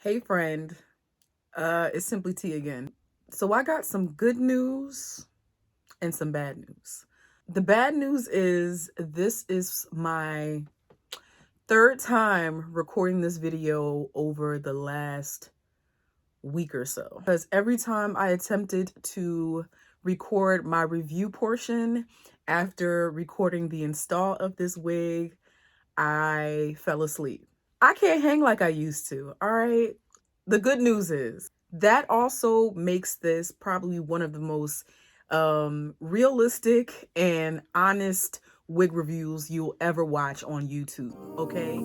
Hey friend, it's Simply T again. So I got some good news and some bad news. The bad news is this is my third time recording this video over the last week or so. Because every time I attempted to record my review portion after recording the install of this wig, I fell asleep. I can't hang like I used to, all right? The good news is that also makes this probably one of the most realistic and honest wig reviews you'll ever watch on YouTube, okay?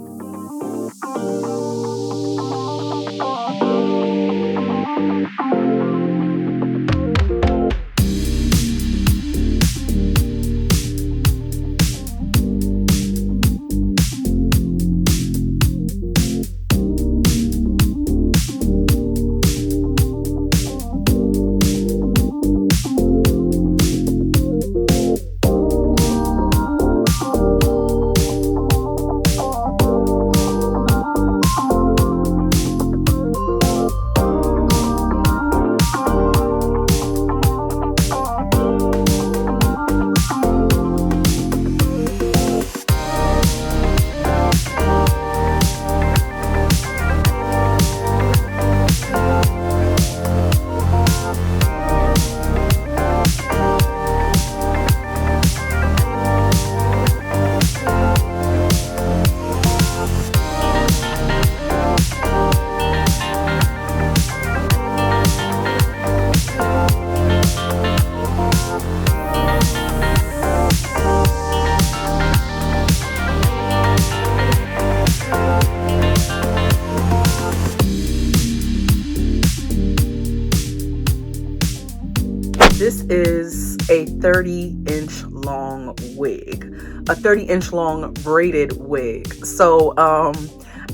This is a 30-inch long wig, a 30-inch long braided wig. So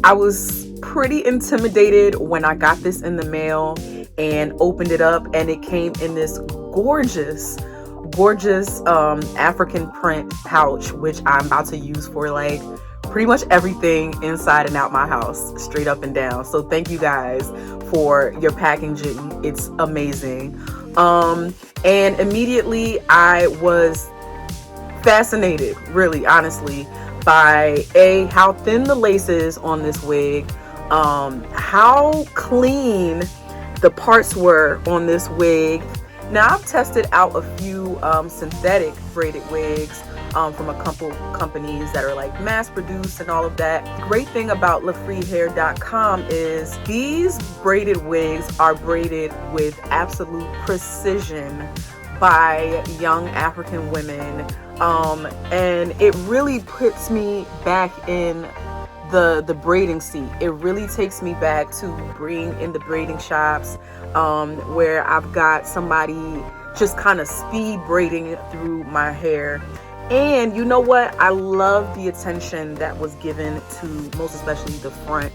I was pretty intimidated when I got this in the mail and opened it up, and it came in this gorgeous African print pouch, which I'm about to use for like pretty much everything inside and out my house, straight up and down. So thank you guys for your packaging. It's amazing. And immediately I was fascinated, really, honestly, by how thin the laces on this wig, how clean the parts were on this wig. Now, I've tested out a few synthetic braided wigs from a couple companies that are like mass produced and all of that. The great thing about LAFRIHAIR.com is these braided wigs are braided with absolute precision by young African women, and it really puts me back in the braiding seat. It really takes me back to being in the braiding shops, where I've got somebody just kind of speed braiding through my hair. And you know what? I love the attention that was given to most especially the front,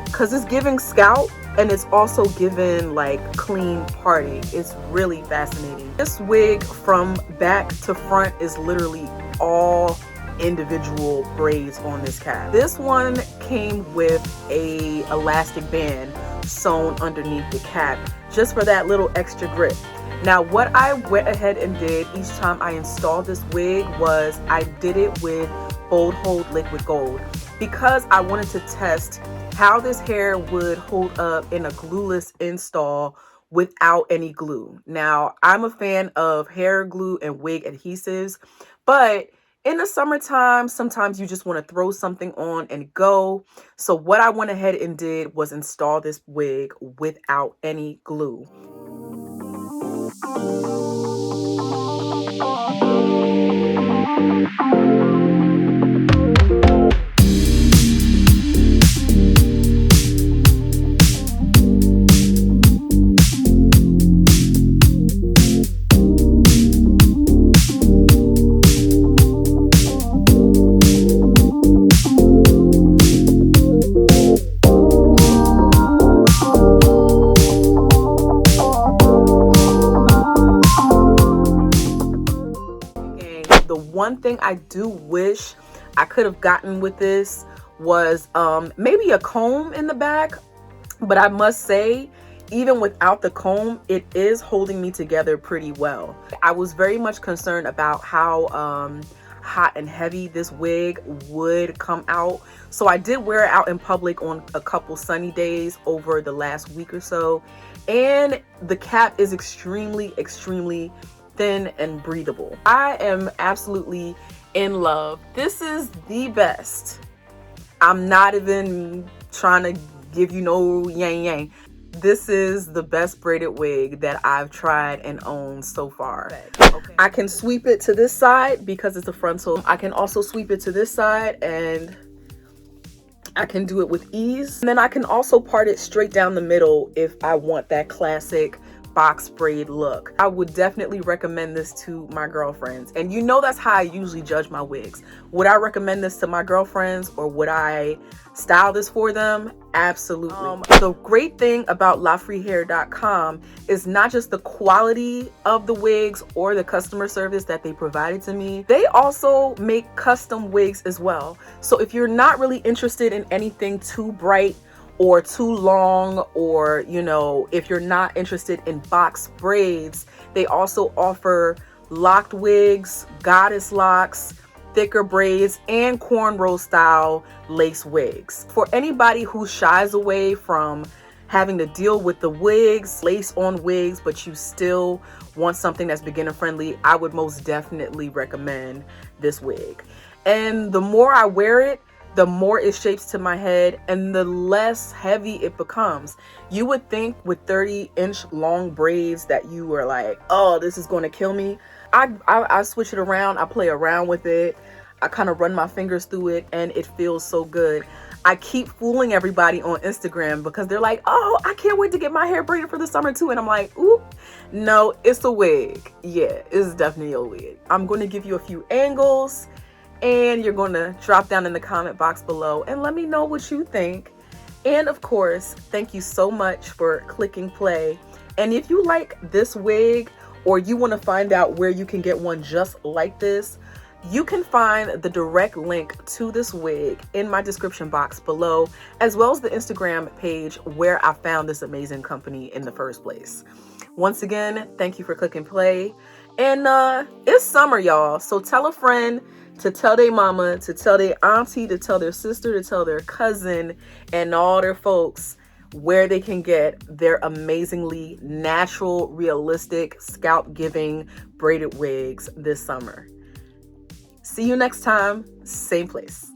because it's giving scalp and it's also given like clean parting. It's really fascinating. This wig from back to front is literally all individual braids on this cap. This one came with a elastic band sewn underneath the cap just for that little extra grip. Now, what I went ahead and did each time I installed this wig was I did it with Bold Hold Liquid Gold, because I wanted to test how this hair would hold up in a glueless install without any glue. Now, I'm a fan of hair glue and wig adhesives, but in the summertime, sometimes you just want to throw something on and go. So what I went ahead and did was install this wig without any glue. One thing I do wish I could have gotten with this was maybe a comb in the back, but I must say, even without the comb, it is holding me together pretty well. I was very much concerned about how hot and heavy this wig would come out. So I did wear it out in public on a couple sunny days over the last week or so. And the cap is extremely, extremely thin and breathable. I am absolutely in love. This is the best. I'm not even trying to give you no yang yang. This is the best braided wig that I've tried and owned so far. Okay. I can sweep it to this side because it's a frontal. I can also sweep it to this side and I can do it with ease. And then I can also part it straight down the middle if I want that classic box braid look. I would definitely recommend this to my girlfriends. And you know that's how I usually judge my wigs. Would I recommend this to my girlfriends, or would I style this for them? Absolutely. The great thing about LAFRIHAIR.com is not just the quality of the wigs or the customer service that they provided to me. They also make custom wigs as well. So if you're not really interested in anything too bright or too long, or you know, if you're not interested in box braids, they also offer locked wigs, goddess locks, thicker braids, and cornrow style lace wigs. For anybody who shies away from having to deal with the wigs, lace on wigs, but you still want something that's beginner friendly, I would most definitely recommend this wig. And the more I wear it, the more it shapes to my head and the less heavy it becomes. You would think with 30-inch long braids that you were like, oh, this is going to kill me. I switch it around. I play around with it. I kind of run my fingers through it and it feels so good. I keep fooling everybody on Instagram because they're like, oh, I can't wait to get my hair braided for the summer too. And I'm like, ooh, no, it's a wig. Yeah, it's definitely a wig. I'm going to give you a few angles, and you're going to drop down in the comment box below and let me know what you think. And of course, thank you so much for clicking play. And if you like this wig, or you want to find out where you can get one just like this, you can find the direct link to this wig in my description box below, as well as the Instagram page where I found this amazing company in the first place. Once again, thank you for clicking play. And it's summer, y'all. So tell a friend to tell their mama, to tell their auntie, to tell their sister, to tell their cousin, and all their folks where they can get their amazingly natural, realistic, scalp-giving braided wigs this summer. See you next time, same place.